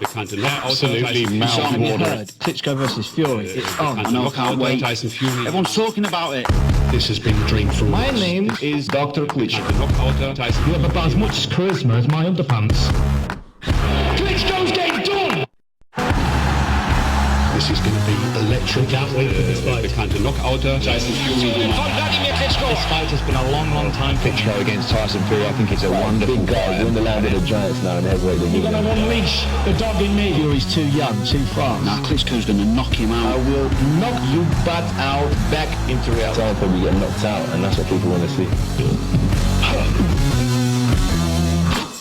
Absolutely mouth-watering. Klitschko versus Fury. It's on. I know, I can't wait. Everyone's talking about it. This has been a dream for My us. name is Dr. Klitschko. You have about as much charisma as my underpants. Klitschko's getting done! This is going to be electric. Can't wait for this fight. Bekannte Knockouter Tyson Fury. This fight has been a long, long time. Klitschko against Tyson Fury, I think it's a wonderful big guy. We're in the land of the giants now in heavyweight division. You're going to unleash the dog in me. Fury's too young, too fast. Now Klitschko's going to knock him out. I will knock you back out, back into reality. Time for me to get knocked out, and that's what people want to see.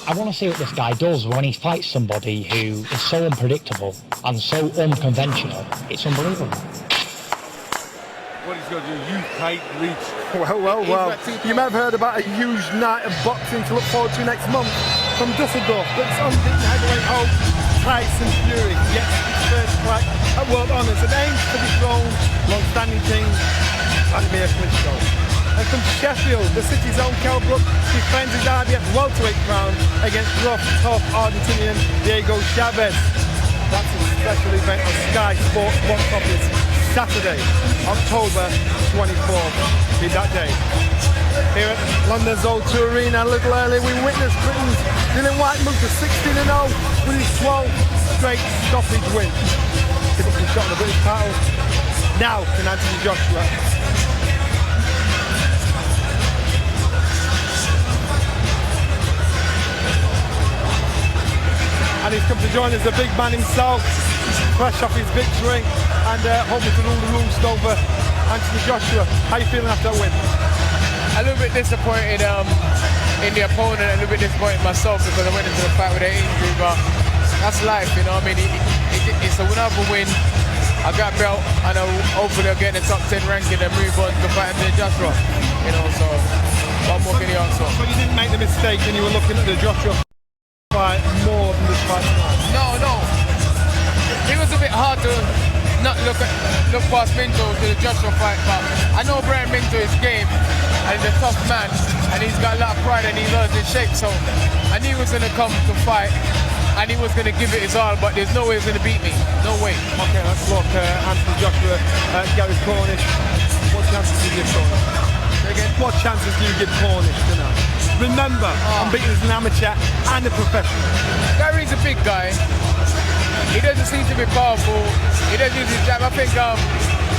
I want to see what this guy does when he fights somebody who is so unpredictable and so unconventional. It's unbelievable. What he's going to do, use tight reach. Well. You may have heard about a huge night of boxing to look forward to next month from Dusseldorf. But it's unbeaten heavyweight hope, Tyson Fury gets his first crack at world honours and aims to dethrone long-standing king Vladimir Klitschko. And from Sheffield, the city's own Kell Brook defends his IBF welterweight crown against rough, tough Argentinian Diego Chavez. That's a special event on Sky Sports box office Saturday, October 24th. Be that day. Here at London's O2 Arena, a little early, we witnessed Britain's Dylan White move to 16-0 with his 12th straight stoppage win. Typically shot on the British title. Now can Anthony Joshua. And he's come to join us, the big man himself, fresh off his victory, and hoping to rule the roost over Anthony Joshua. How are you feeling after that win? A little bit disappointed in the opponent, a little bit disappointed myself because I went into the fight with an injury, but that's life, you know what I mean? It's a win-over-win. I got belt, and hopefully I'll get in the top 10 ranking and move on to fight Anthony Joshua, you know, so what more can you answer? So you didn't make the mistake when you were looking at the Joshua fight more than this fight tonight? No. It was a bit hard to not look past Minto to the Joshua fight, but I know Brian Minto is game and he's a tough man and he's got a lot of pride and he's always in shape, so I knew he was going to come to fight and he was going to give it his all, but there's no way he's going to beat me. No way. Okay, let's look Anthony Joshua, Gary Cornish. What chances do you give Cornish? Again, what chances do you give Cornish tonight? Remember, I'm beating as an amateur and a professional. Gary's a big guy. He doesn't seem to be powerful. He doesn't use his jab. I think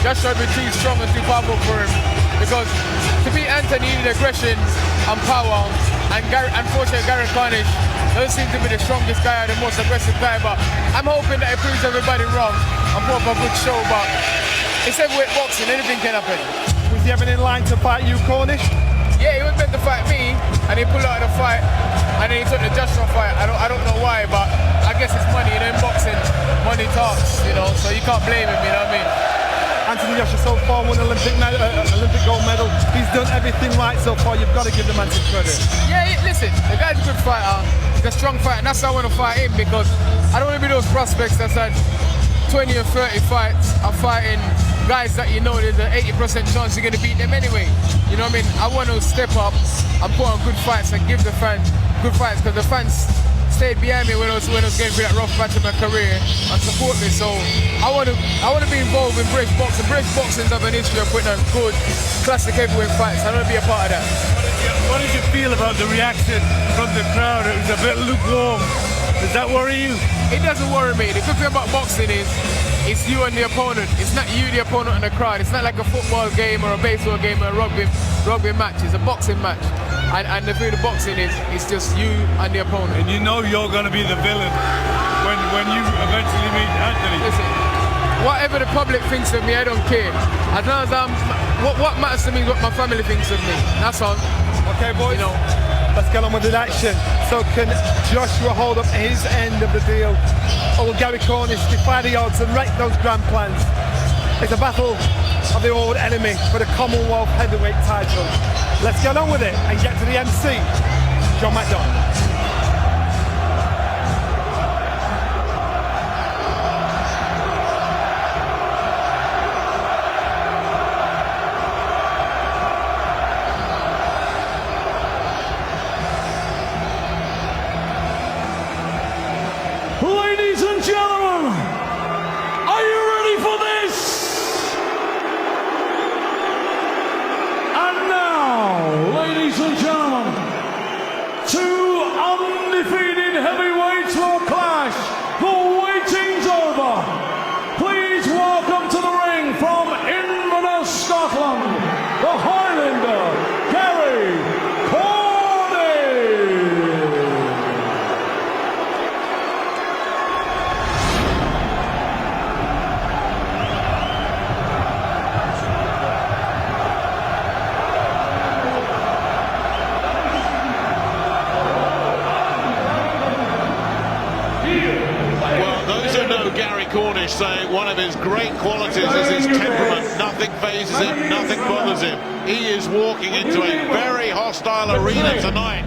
Joshua would be too strong and too powerful for him. Because to beat Anthony, you need aggression and power. And unfortunately, Gary Cornish doesn't seem to be the strongest guy or the most aggressive guy. But I'm hoping that it proves everybody wrong and put up a good show. But it's heavyweight boxing, anything can happen. Was he ever in line to fight you, Cornish? Yeah, he was meant to fight me, and he pulled out of the fight, and then he took the Joshua fight. I don't know why, but I guess it's money. You know, in boxing, money talks, you know, so you can't blame him, you know what I mean? Anthony Joshua so far won Olympic gold medal. He's done everything right so far. You've got to give the man some credit. Yeah, listen, the guy's a good fighter. He's a strong fighter, and that's why I want to fight him, because I don't want to be those prospects that's had 20 or 30 fights are fighting guys that you know there's an 80% chance you're going to beat them anyway. You know what I mean? I want to step up and put on good fights and give the fans good fights, because the fans stayed behind me when I was going through that rough patch of my career and support me. So I want to be involved in British boxing. British boxing have an history of putting on good classic heavyweight fights. I want to be a part of that. What did you feel about the reaction from the crowd? It was a bit lukewarm. Does that worry you? It doesn't worry me. The good thing about boxing is it's you and the opponent. It's not you, the opponent, and the crowd. It's not like a football game or a baseball game or a rugby match. It's a boxing match. And the thing with boxing is it's just you and the opponent. And you know you're going to be the villain when you eventually meet Anthony. Listen, whatever the public thinks of me, I don't care. As long as what matters to me is what my family thinks of me. That's all. Okay, boys. You know. Let's get on with the action. So can Joshua hold up his end of the deal? Or will Gary Cornish defy the odds and wreck those grand plans? It's a battle of the old enemy for the Commonwealth heavyweight title. Let's get on with it and get to the MC, John McDonald. Ladies and the Highlander, Gary Cornish. Well, those who know Gary Cornish say one of his great qualities is his temperament. Nothing phases him, nothing bothers him. He is walking into a very hostile arena tonight.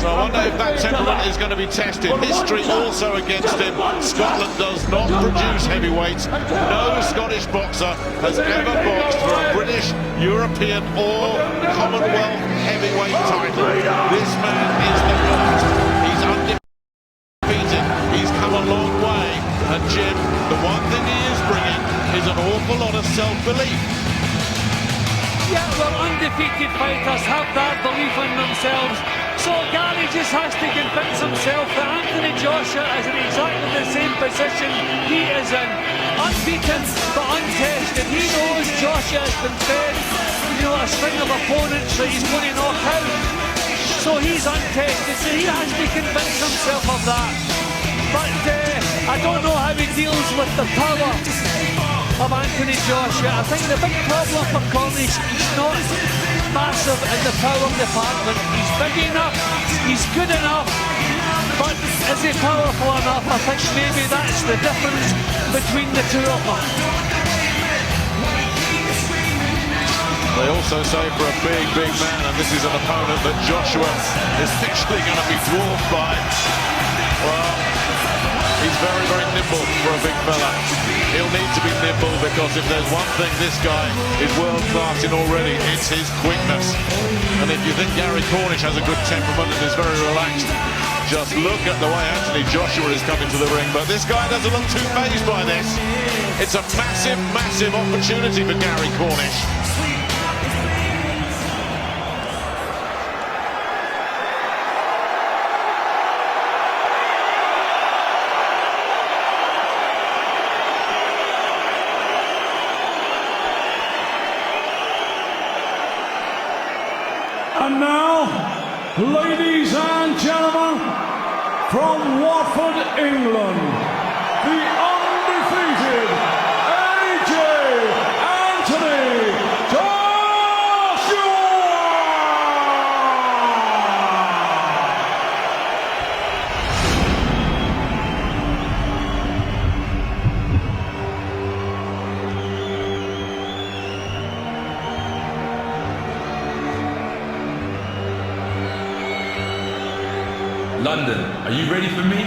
So I wonder if that temperament is going to be tested. History also against him. Scotland does not produce heavyweights. No Scottish boxer has ever boxed for a British, European or Commonwealth heavyweight title. This man is the best. He's undefeated. He's come a long way. And Jim, the one thing he is bringing is an awful lot of self-belief. Yeah, well, undefeated fighters have that belief in themselves. So Gary just has to convince himself that Anthony Joshua is in exactly the same position he is in. Unbeaten but untested. He knows Joshua has been fed, a string of opponents that he's going to knock out. So he's untested, so he has to convince himself of that. But I don't know how he deals with the power of Anthony Joshua. I think the big problem for Cornish, he's not massive in the power department. He's big enough, he's good enough, but is he powerful enough? I think maybe that's the difference between the two of them. They also say for a big man, and this is an opponent that Joshua is actually going to be dwarfed by, well, he's very nimble for a big fella. He'll need to be nimble because if there's one thing this guy is world class in already, it's his quickness. And if you think Gary Cornish has a good temperament and is very relaxed, just look at the way Anthony Joshua is coming to the ring. But this guy doesn't look too fazed by this. It's a massive opportunity for Gary Cornish. And now, ladies and gentlemen, from Watford, England, the undefeated AJ Anthony Joshua! London, are you ready for me?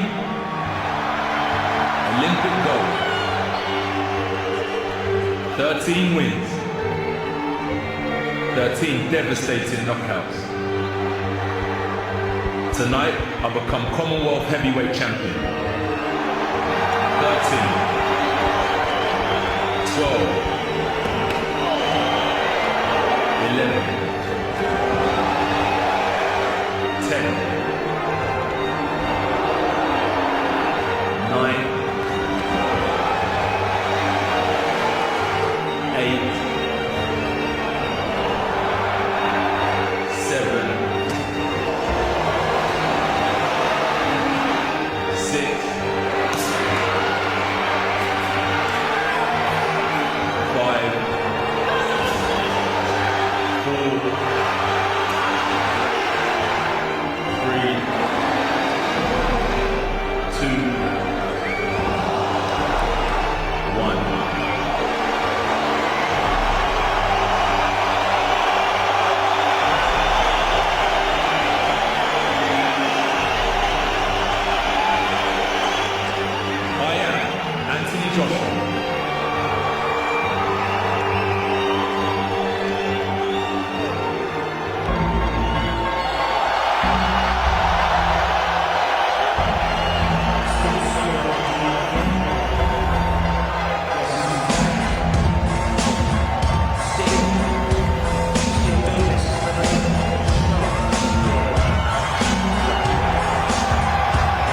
Olympic gold. 13 wins. 13 devastating knockouts. Tonight, I become Commonwealth heavyweight champion. 13. 12. 11. 10. 9, 8, 7, 6, 5, 4, 3, 2,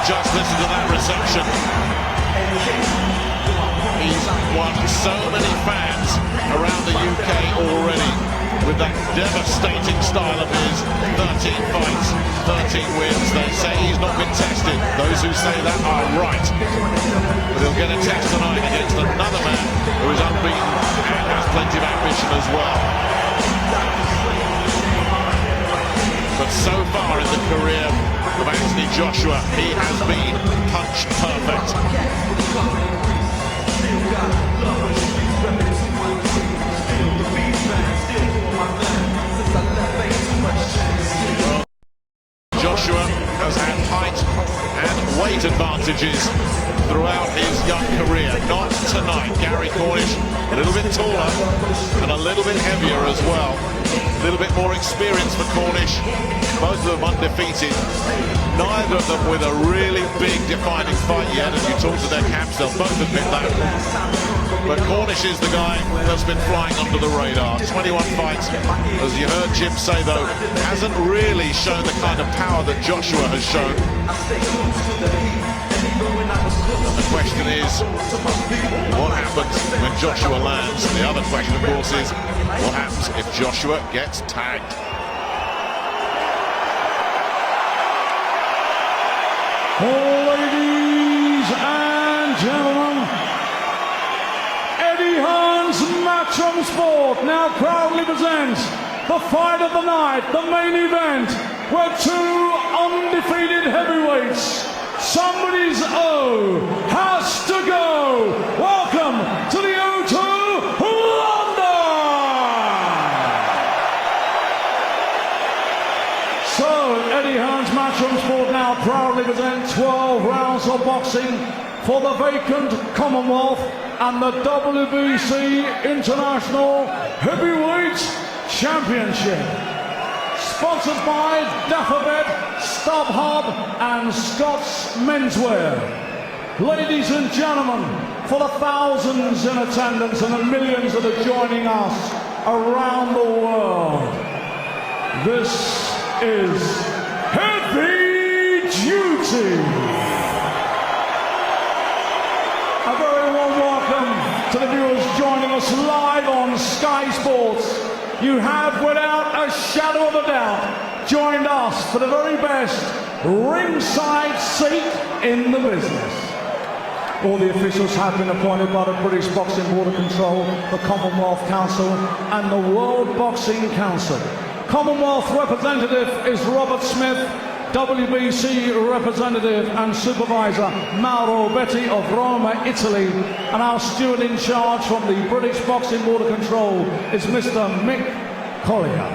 Just listen to that reception. He's won so many fans around the UK already. with that devastating style of his. 13 fights, 13 wins. They say he's not been tested. Those who say that are right. But he'll get a test tonight against another man who is unbeaten and has plenty of ambition as well. But so far in the career of Anthony Joshua, he has been punch perfect. Joshua has had height and weight advantages throughout his young career. Not tonight. Gary Cornish a little bit taller and a little bit heavier as well. A little bit more experience for Cornish. Both of them undefeated. Neither of them with a really big defining fight yet. As you talk to their camps, they'll both admit that. But Cornish is the guy that's been flying under the radar. 21 fights, as you heard Jim say though, hasn't really shown the kind of power that Joshua has shown. The question is, what happens when Joshua lands? The other question, of course, is what happens if Joshua gets tagged? Ladies and gentlemen, Eddie Hearn's Matchroom Sport now proudly presents the fight of the night, the main event, where two undefeated heavyweights. Somebody's O has to go. Welcome to the O2 London. So Eddie Hearn's Matchroom Sport now proudly present 12 rounds of boxing for the vacant Commonwealth and the WBC International Heavyweight Championship. Sponsored by Dapperbet, StubHub and Scott's Menswear. Ladies and gentlemen, for the thousands in attendance and the millions that are joining us around the world, this is Heavy Duty. A very warm welcome to the viewers joining us live on Sky Sports. You have, without a shadow of a doubt, joined us for the very best ringside seat in the business. All the officials have been appointed by the British Boxing Board of Control, the Commonwealth Council and the World Boxing Council. Commonwealth representative is Robert Smith, WBC representative and supervisor Mauro Betti of Roma, Italy, and our steward in charge from the British Boxing Board of Control is Mr. Mick Collier.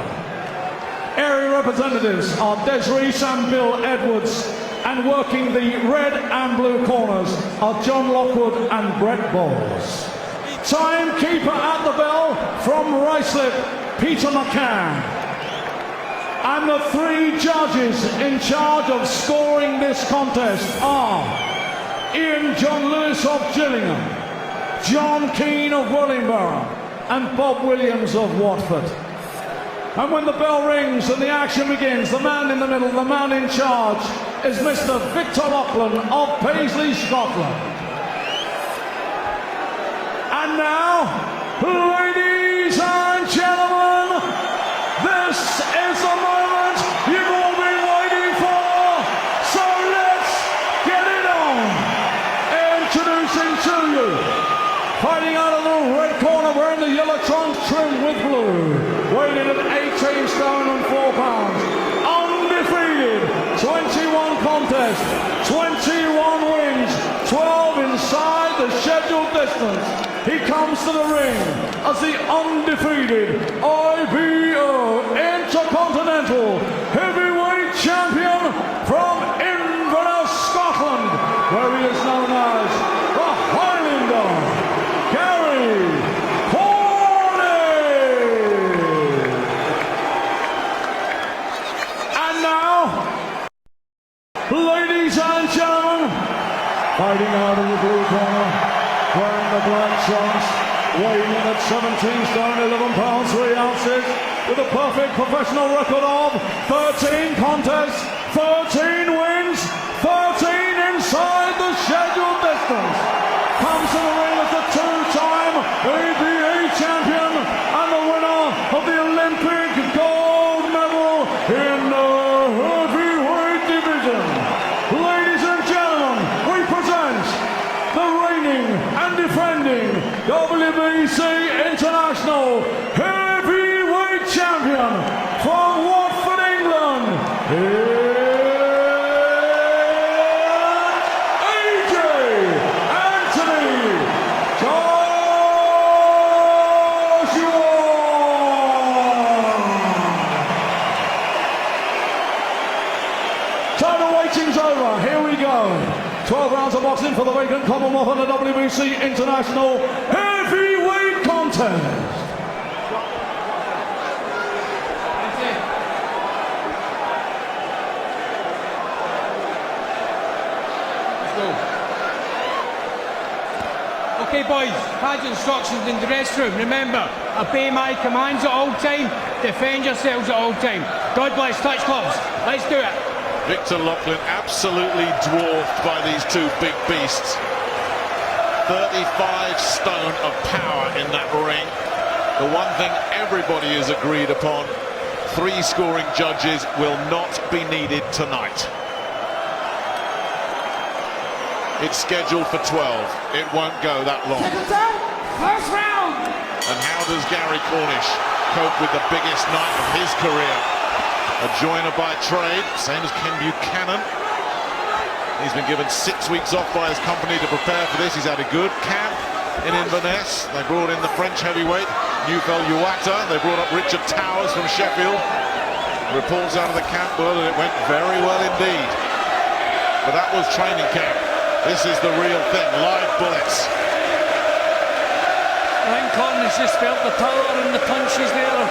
Area representatives are Desiree and Bill Edwards, and working the red and blue corners are John Lockwood and Brett Bowles. Timekeeper at the bell from Ruislip, Peter McCann. And the three judges in charge of scoring this contest are Ian John Lewis of Gillingham, John Keane of Wellingborough, and Bob Williams of Watford. And when the bell rings and the action begins, the man in the middle, the man in charge, is Mr. Victor Lachlan of Paisley, Scotland. And now, ladies and gentlemen, this is the moment you've all been waiting for, so let's get it on. Introducing to you, fighting out of the red corner, wearing the yellow trunks trimmed with blue, weighing in at 18 stone and 4 pounds, undefeated, 21 contests, 21 wins, 12 inside the scheduled distance. He comes to the ring as the undefeated IBO Intercontinental Heavyweight Champion from Inverness, Scotland, where he is known as the Highlander, Gary Cornish. And now, ladies and gentlemen, fighting out in the blue corner, wearing the black trunks, weighing in at 17 stone, 11 pounds, 3 ounces, with a perfect professional record of 13 contests, 13 wins, 13 inside the scheduled distance. Comes to the ring as the two-time ABA champion and the winner of the Olympic 12 rounds of boxing for the vacant Commonwealth and the WBC International Heavyweight Contest. Okay boys, has instructions in the restroom. Remember, obey my commands at all time, defend yourselves at all time. God bless Touch Clubs. Let's do it. Victor Loughlin absolutely dwarfed by these two big beasts. 35 stone of power in that ring. The one thing everybody has agreed upon, 3 scoring judges will not be needed tonight. It's scheduled for 12. It won't go that long. First round. And how does Gary Cornish cope with the biggest night of his career? A joiner by trade, same as Ken Buchanan. He's been given 6 weeks off by his company to prepare for this. He's had a good camp in Inverness. They brought in the French heavyweight, Newfell Uwata. They brought up Richard Towers from Sheffield. Reports out of the camp were that it went very well indeed. But that was training camp. This is the real thing, live bullets. I think Cornish just felt the power and the punches there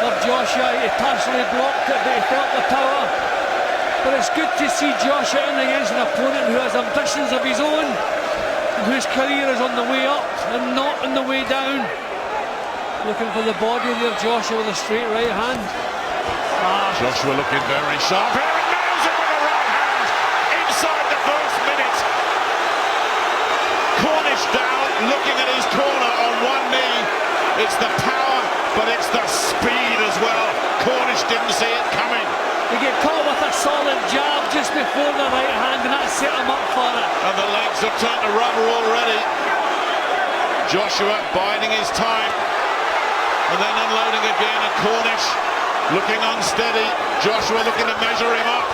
of Joshua. He partially blocked it, but he felt the power. But it's good to see Joshua in against an opponent who has ambitions of his own, and whose career is on the way up and not on the way down. Looking for the body there, Joshua with a straight right hand. Joshua looking very sharp. Here he nails it with a right hand inside the first minute. Cornish down, looking at his corner on one knee. It's the power, but it's the speed as well. Cornish didn't see it coming. He get caught with a solid jab just before the right hand, and that set him up for it. And the legs have turned to rubber already. Joshua biding his time, and then unloading again at Cornish. Looking unsteady. Joshua looking to measure him up.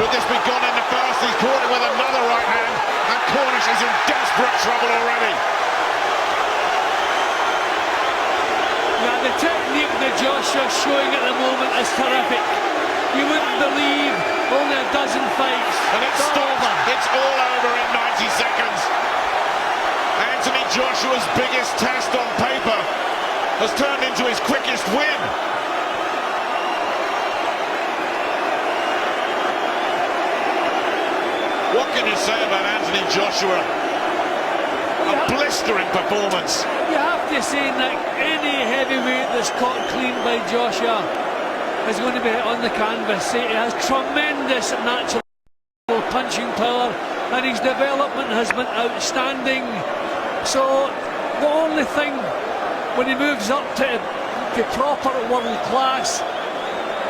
Could this be gone in the first? He's caught it with another right hand, and Cornish is in desperate trouble already. Yeah, the technique that Joshua's showing at the moment is terrific. You wouldn't believe only a dozen fights. And it's stopped. It's all over in 90 seconds. Anthony Joshua's biggest test on paper has turned into his quickest win. What can you say about Anthony Joshua? A blistering performance. You have to say, Nick, any heavyweight that's caught clean by Joshua is going to be on the canvas. He has tremendous natural punching power, and his development has been outstanding. So the only thing, when he moves up to proper world class,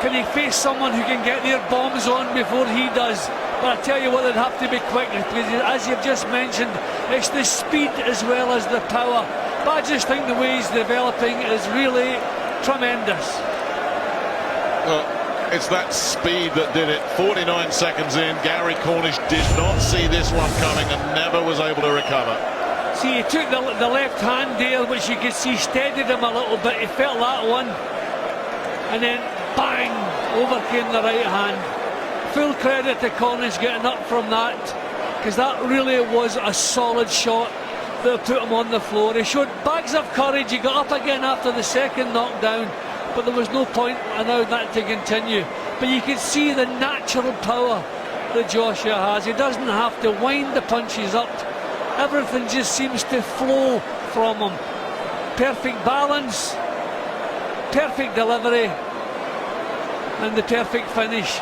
can he face someone who can get their bombs on before he does? But I tell you what, they'd have to be quick, because as you've just mentioned, it's the speed as well as the power. But I just think the way he's developing is really tremendous. It's that speed that did it. 49 seconds in, Gary Cornish did not see this one coming and never was able to recover. See, he took the left hand there, which you could see steadied him a little bit. He felt that one, and then bang, over came the right hand. Full credit to Cornish getting up from that, because that really was a solid shot that put him on the floor. He showed bags of courage. He got up again after the second knockdown, but there was no point allowing that to continue. But you can see the natural power that Joshua has. He doesn't have to wind the punches up. Everything just seems to flow from him. Perfect balance, perfect delivery, and the perfect finish.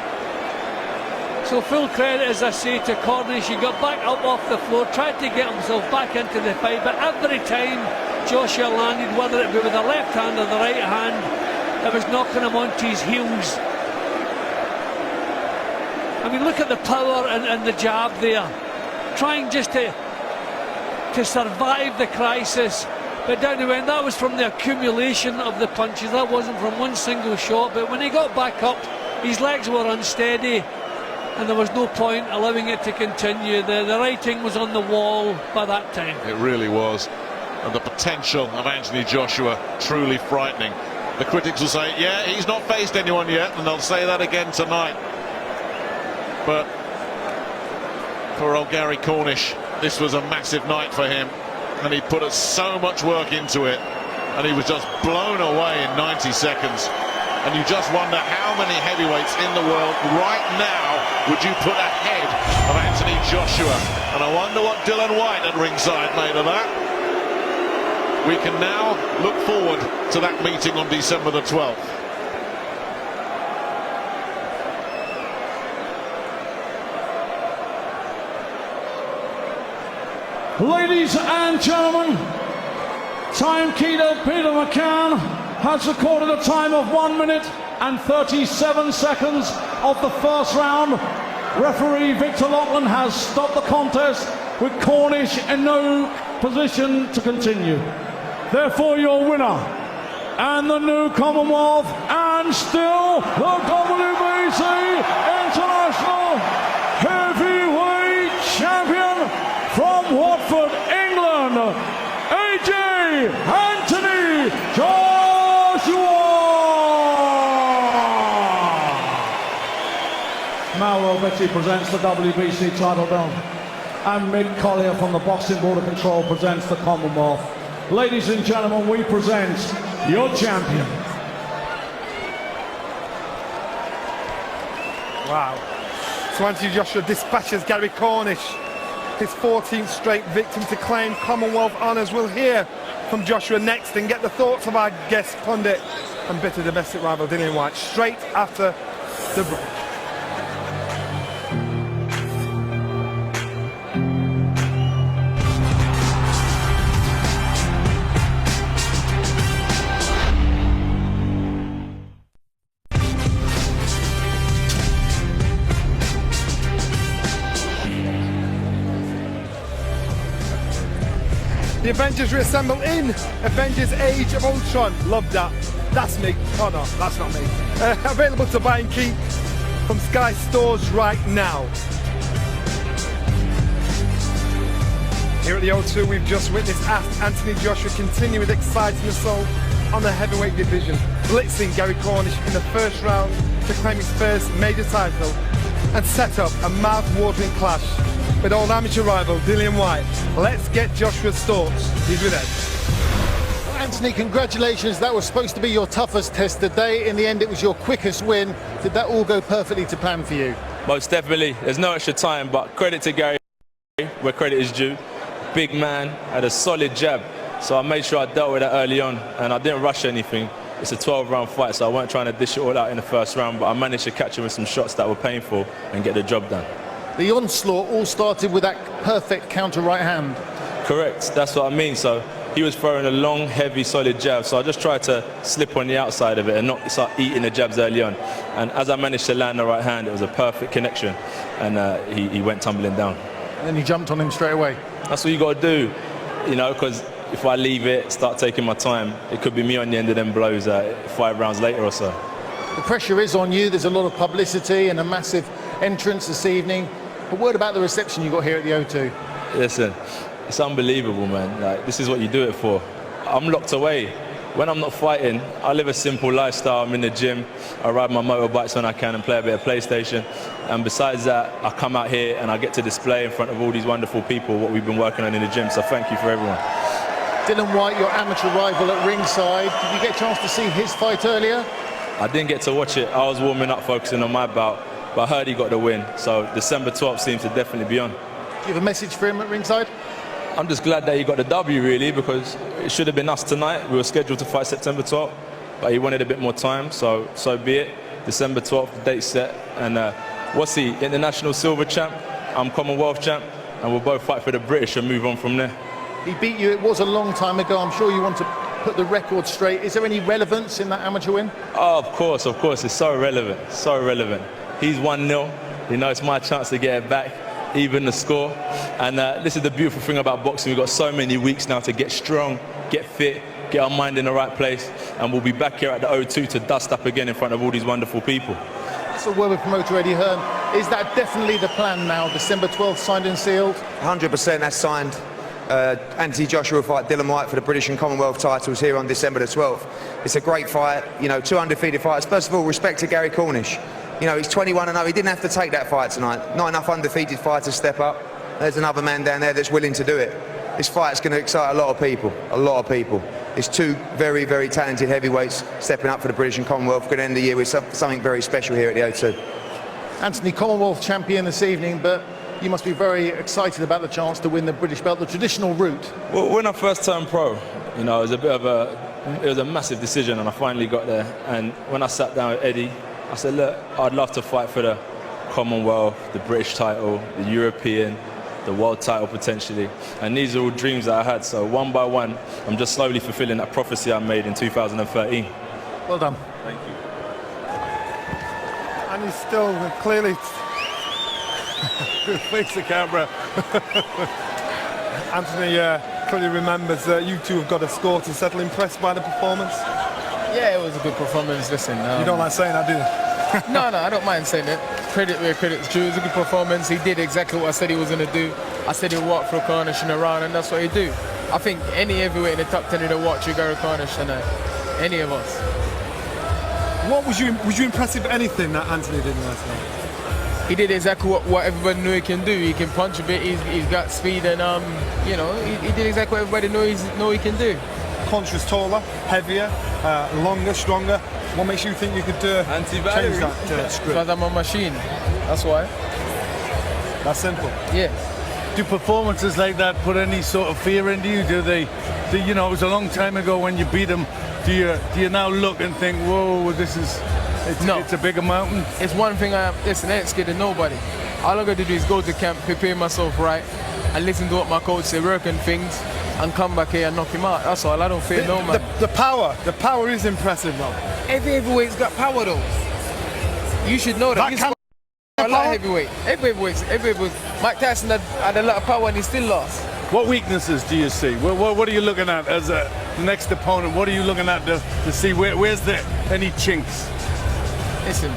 So full credit, as I say, to Cornish. He got back up off the floor, tried to get himself back into the fight, but every time Joshua landed, whether it be with the left hand or the right hand, it was knocking him onto his heels. I mean, look at the power and the jab there, trying just to survive the crisis. But down the end, that was from the accumulation of the punches. That wasn't from one single shot. But when he got back up, his legs were unsteady, and there was no point allowing it to continue. The writing was on the wall by that time. It really was. And the potential of Anthony Joshua, truly frightening. The critics will say, yeah, he's not faced anyone yet, and they'll say that again tonight. But For old Gary Cornish, this was a massive night for him, and he put so much work into it, and he was just blown away in 90 seconds. And you just wonder how many heavyweights in the world right now would you put ahead of Anthony Joshua. And I wonder what Dylan White at ringside made of that. We can now look forward to that meeting on December the 12th. Ladies and gentlemen, timekeeper Peter McCann has recorded a time of 1 minute and 37 seconds of the first round. Referee Victor Lachlan has stopped the contest with Cornish in no position to continue. Therefore, your winner and the new Commonwealth and still the WBC International Heavyweight Champion from Watford, England, AJ Anthony Joshua. Mauro Betti presents the WBC title belt, and Mick Collier from the Boxing Board of Control presents the Commonwealth. Ladies and gentlemen, we present your champion. Wow. So Anthony Joshua dispatches Gary Cornish, his 14th straight victim to claim Commonwealth honours. We'll hear from Joshua next and get the thoughts of our guest pundit and bitter domestic rival Dylan White straight after the break. The Avengers reassemble in Avengers Age of Ultron. Love that. That's me. Oh no, that's not me. Available to buy and keep from Sky Stores right now. Here at the O2, we've just witnessed Anthony Joshua continue with exciting assault on the heavyweight division, blitzing Gary Cornish in the first round to claim his first major title and set up a mouth-watering clash with old amateur rival Dillian White. Let's get Joshua's thoughts. He's with us. Well, Anthony, congratulations. That was supposed to be your toughest test today. In the end, it was your quickest win. Did that all go perfectly to plan for you? Most definitely. There's no extra time, but credit to Gary where credit is due. Big man, had a solid jab, so I made sure I dealt with that early on, and I didn't rush anything. It's a 12-round fight, so I weren't trying to dish it all out in the first round, but I managed to catch him with some shots that were painful and get the job done. The onslaught all started with that perfect counter right hand. Correct, that's what I mean. So he was throwing a long, heavy, solid jab, so I just tried to slip on the outside of it and not start eating the jabs early on. And as I managed to land the right hand, it was a perfect connection, and he went tumbling down. And then you jumped on him straight away. That's what you got to do, you know, because if I leave it, start taking my time, it could be me on the end of them blows 5 rounds later or so. The pressure is on you. There's a lot of publicity and a massive entrance this evening. A word about the reception you got here at the O2. Listen, it's unbelievable, man. Like, this is what you do it for. I'm locked away. When I'm not fighting, I live a simple lifestyle. I'm in the gym, I ride my motorbikes when I can and play a bit of PlayStation. And besides that, I come out here and I get to display in front of all these wonderful people what we've been working on in the gym. So thank you for everyone. Dylan White, your amateur rival at ringside. Did you get a chance to see his fight earlier? I didn't get to watch it. I was warming up, focusing on my bout. But I heard he got the win. So December 12th seems to definitely be on. Do you have a message for him at ringside? I'm just glad that he got the W, really, because it should have been us tonight. We were scheduled to fight September 12th, but he wanted a bit more time, so be it. December 12th, the date's set, and what's he? International silver champ, I'm Commonwealth champ, and we'll both fight for the British and move on from there. He beat you, it was a long time ago. I'm sure you want to put the record straight. Is there any relevance in that amateur win? Oh, of course, it's so relevant, so relevant. He's 1-0, you know, it's my chance to get it back. Even the score, and this is the beautiful thing about boxing. We've got so many weeks now to get strong, get fit, get our mind in the right place, and we'll be back here at the O2 to dust up again in front of all these wonderful people. That's a word with promoter Eddie Hearn. Is that definitely the plan now? December 12th, signed and sealed? 100% that's signed. Anthony Joshua will fight Dylan White for the British and Commonwealth titles here on December the 12th. It's a great fight, you know, 2 undefeated fighters. First of all, respect to Gary Cornish. You know, he's 21-0. He didn't have to take that fight tonight. Not enough undefeated fighters step up. There's another man down there that's willing to do it. This fight's going to excite a lot of people. A lot of people. It's two very, very talented heavyweights stepping up for the British and Commonwealth. We're going to end the year with something very special here at the O2. Anthony, Commonwealth champion this evening, but you must be very excited about the chance to win the British belt, the traditional route. Well, when I first turned pro, you know, it was a massive decision, and I finally got there. And when I sat down with Eddie, I said, look, I'd love to fight for the Commonwealth, the British title, the European, the world title potentially. And these are all dreams that I had. So one by one, I'm just slowly fulfilling that prophecy I made in 2013. Well done. Thank you. And he's still clearly... Face the camera. Anthony clearly remembers that you two have got a score to settle. Impressed by the performance? Yeah, it was a good performance. Listen, you don't like saying that, do you? No, I don't mind saying it. Credit where credit's due. It was a good performance. He did exactly what I said he was going to do. I said he'll walk through Cornish in a round, and that's what he do. I think any heavyweight in the top 10 would watch you go to Cornish tonight. Any of us. What was you impressed with anything that Anthony did last night? He did exactly what everybody knew he can do. He can punch a bit. He's got speed, and you know, he did exactly what everybody know he can do. Cornish was taller, heavier, longer, stronger. What makes you think you could change that script? Because I'm a machine. That's why. That's simple. Yeah. Do performances like that put any sort of fear into you? Do you know, it was a long time ago when you beat them. Do you now look and think, whoa, it's a bigger mountain? It's one thing I ain't scared of nobody. All I got to do is go to camp, prepare myself right, and listen to what my coach say, work on things, and come back here and knock him out. That's all. I don't fear no man. The power is impressive though. Every heavyweight's got power though. You should know that. A lot of heavyweight. Every heavyweight. Mike Tyson had a lot of power and he still lost. What weaknesses do you see? What are you looking at as the next opponent? What are you looking at to see where's there any chinks? Listen,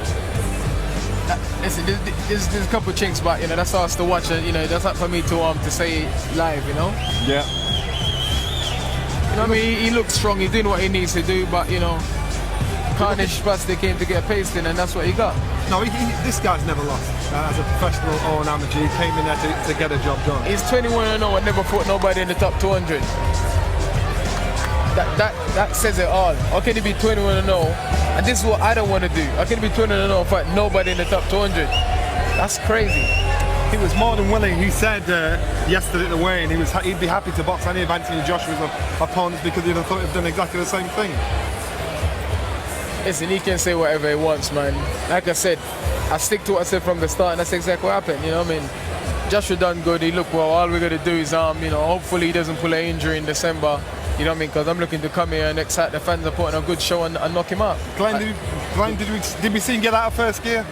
there's a couple of chinks, but you know that's us to watch it. You know that's not for me to say live. You know. Yeah. You know what I mean? He looks strong. He's doing what he needs to do, but you know, Cornish plus they came to get a paste in, and that's what he got. No, this guy's never lost as a professional or an amateur. He came in there to get a job done. He's 21-0 and never fought nobody in the top 200. That says it all. How can he be 21-0? And this is what I don't want to do. How can he be 21-0 and fight nobody in the top 200? That's crazy. He was more than willing. He said yesterday at the weigh-in he'd be happy to box any of Anthony Joshua's opponents because he'd have thought he'd done exactly the same thing. Listen, he can say whatever he wants, man. Like I said, I stick to what I said from the start, and that's exactly what happened. You know what I mean? Joshua done good. He looked well. All we got to do is, you know, hopefully he doesn't pull an injury in December. You know what I mean? Because I'm looking to come here and excite the fans are putting a good show and knock him out. Glenn, did we see him get out of first gear?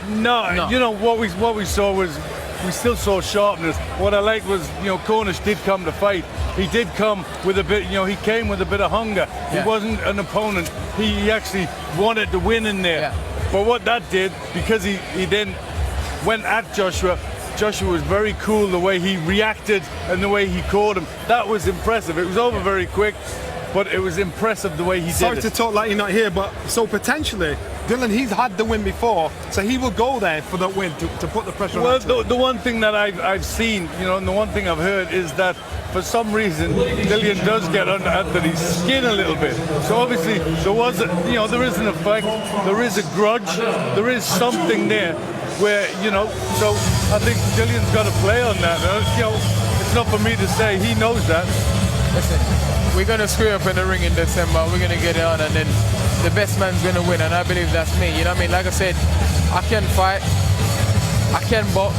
No. You know what we saw was we still saw sharpness. What I liked was, you know, Cornish did come to fight. He did come with a bit, you know, he came with a bit of hunger. Yeah. He wasn't an opponent. He actually wanted to win in there. Yeah. But what that did, because he then went at Joshua was very cool the way he reacted and the way he caught him. That was impressive. It was over very quick, but it was impressive the way he did it. Sorry to talk like you're not here, but so potentially, Dylan, he's had the win before, so he will go there for the win to put the pressure on. Well, the one thing that I've seen, you know, and the one thing I've heard is that for some reason, Dillian does get under Anthony's skin a little bit. So obviously, there isn't a fight, there is a grudge, there is something there where, you know, so I think Dillian's got to play on that. You know, it's not for me to say, he knows that. Listen, we're going to screw up in the ring in December, we're going to get it on, and then the best man's going to win, and I believe that's me. You know what I mean? Like I said, I can fight, I can box,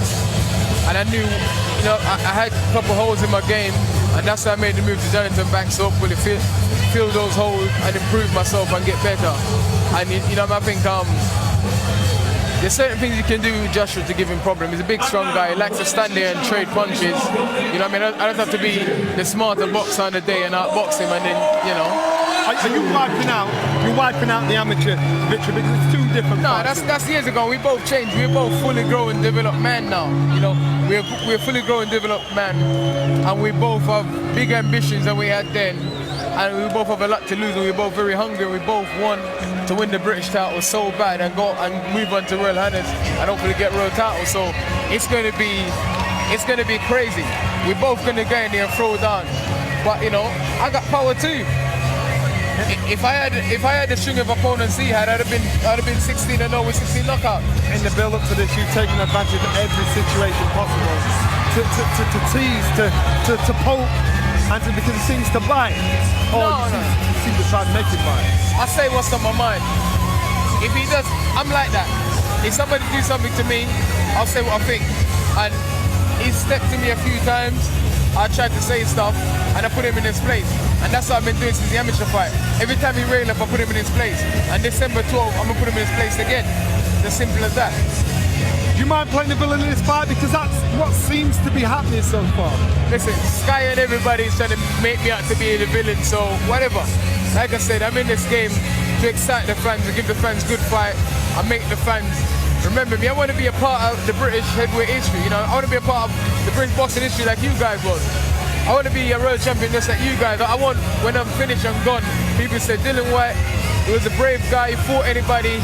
and I knew, you know, I had a couple holes in my game, and that's why I made the move to Jonathan Banks, so hopefully fill those holes and improve myself and get better. And you know, I think there's certain things you can do with Joshua to give him problems. He's a big, strong guy. He likes to stand there and trade punches. You know what I mean? I don't have to be the smarter boxer on the day and outbox him, and then, you know. Are you wiping out the amateur victory because it's two different fights? That's years ago. We both changed. We're both fully grown, developed men now. You know, we're fully grown, developed men, and we both have big ambitions than we had then. And we both have a lot to lose, and we're both very hungry. We both want to win the British title so bad and go and move on to Royal Highness and hopefully get world title. So it's going to be crazy. We're both going to go in there and throw down. But you know, I got power too. If I had the string of opponents he had, I'd have been 16-0 with 16 knockouts. In the build up to this, you've taken advantage of every situation possible to tease, to poke, and because it seems to bite. You seem to try and make it bite. I say what's on my mind. If he does, I'm like that. If somebody do something to me, I'll say what I think. And he's stepped to me a few times. I tried to say stuff and I put him in his place. And that's what I've been doing since the amateur fight. Every time he railed up, I put him in his place. And December 12th, I'm gonna put him in his place again. It's as simple as that. Do you mind playing the villain in this fight? Because that's what seems to be happening so far. Listen, Sky and everybody's trying to make me out to be the villain, so whatever. Like I said, I'm in this game to excite the fans, to give the fans good fight, and make the fans remember me. I want to be a part of the British heavyweight history, you know. I want to be a part of the British boxing history like you guys was. I want to be a world champion just like you guys. I want, when I'm finished, I'm gone. People say Dylan White, he was a brave guy, he fought anybody,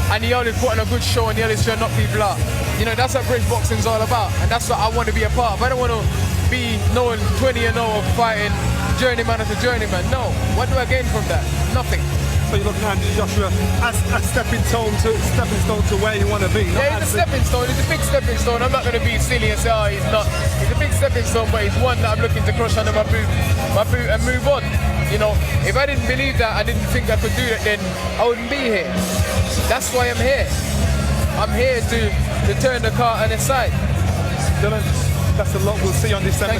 and he always put on a good show and he always trying to knock people out. You know, that's what British boxing's all about, and that's what I want to be a part of. I don't want to be known 20-0 of fighting journeyman after journeyman. No. What do I gain from that? Nothing. So you're looking at Joshua as a stepping stone to where you want to be. Yeah, he's a stepping stone. He's a big stepping stone. I'm not going to be silly and say, oh, he's not. He's a big stepping stone, but he's one that I'm looking to crush under my boot and move on. You know, if I didn't believe that, I didn't think I could do that, then I wouldn't be here. That's why I'm here. I'm here to turn the car on its side. Dylan, that's a lot. We'll see you on December.